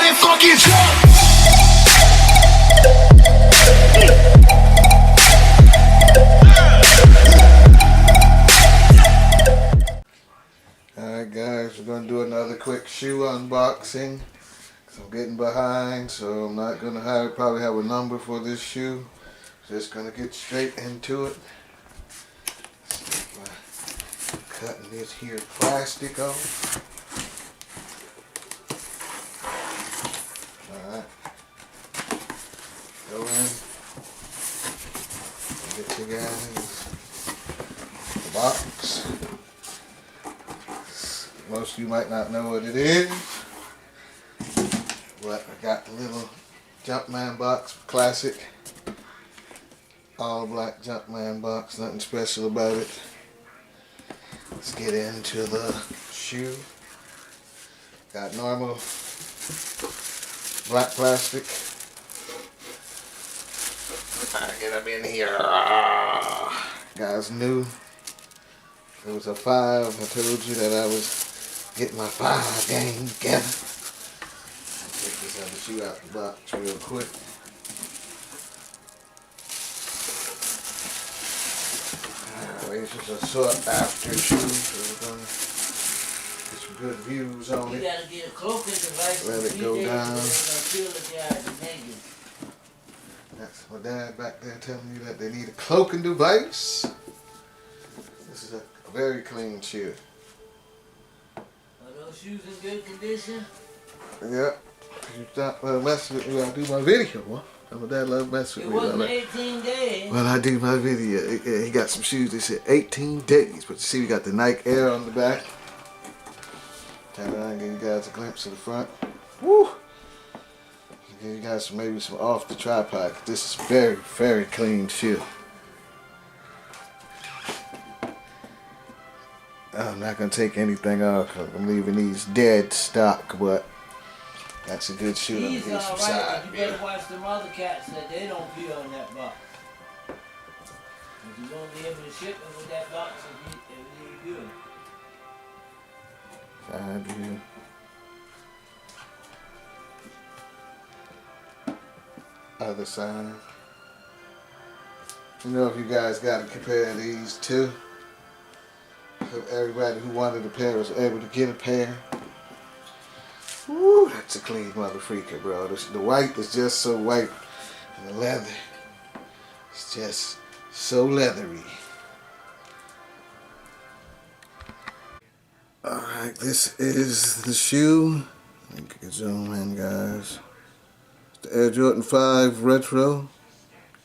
Everybody fucking jump! Alright guys, we're going to do another quick shoe unboxing. I'm getting behind, so I'm not going to probably have a number for this shoe. Just going to get straight into it. Cutting this here plastic off. Alright. Go in. Get you guys the box. Most of you might not know what it is, but I got the little Jumpman box, classic, all black Jumpman box, nothing special about it. Let's get into the shoe. Got normal black plastic. Alright, get up in here. Guys, new. It was a 5. I told you that I was getting my 5 game together. I'll take this other shoe out the box real quick. This is a sought after shoe, so we're going to get some good views on it. You gotta get a cloaking device. Let it go down. That's my dad back there telling you that they need a cloaking device. This is a very clean shoe. Are those shoes in good condition? Yeah. You stop messing with me when I do my video, huh? My dad loves messing with me. It wasn't 18 days. When I do my video, he got some shoes that said 18 days. But you see, we got the Nike Air on the back. Turn around and give you guys a glimpse of the front. Woo! Give you guys maybe some off the tripod. This is very, very clean shoe. I'm not going to take anything off. I'm leaving these dead stock, but that's a good shoe. He's alright, but you better watch them other cats that they don't pee on that box. If you won't be able to ship them with that box if you do it. I do. Other side. You know, if you guys got to compare these two, if everybody who wanted a pair was able to get a pair. Woo, that's a clean mother freaker, bro. The white is just so white, and the leather is just so leathery. Alright, this is the shoe. Let me get zoom in, guys. The Air Jordan 5 Retro,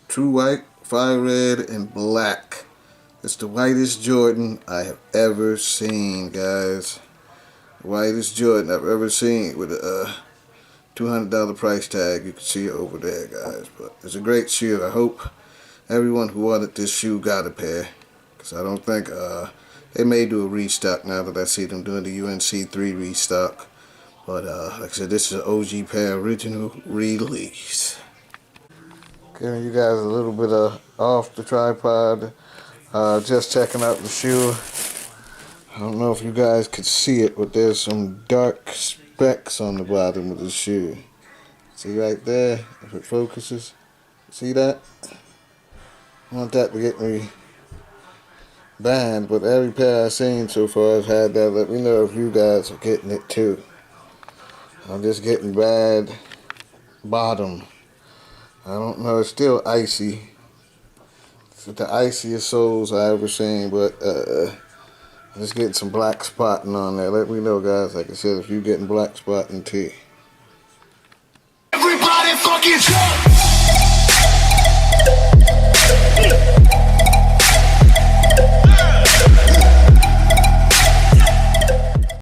true white, fire red, and black. It's the whitest Jordan I have ever seen, guys. The whitest Jordan I've ever seen with a $200 price tag. You can see it over there, guys. But it's a great shoe. I hope everyone who wanted this shoe got a pair. Because I don't think they may do a restock now that I see them doing the UNC 3 restock. But like I said, this is an OG pair, original release. Giving you guys a little bit of off the tripod. Just checking out the shoe. I don't know if you guys could see it, but there's some dark specks on the bottom of the shoe. See right there, if it focuses? See that? I want that to get me banned, but every pair I've seen so far has had that. Let me know if you guys are getting it too. I'm just getting bad bottom. I don't know, it's still icy. It's the iciest soles I ever seen, but I'm just getting some black spotting on there. Let me know, guys, like I said, if you're getting black spotting too. Everybody fucking jump!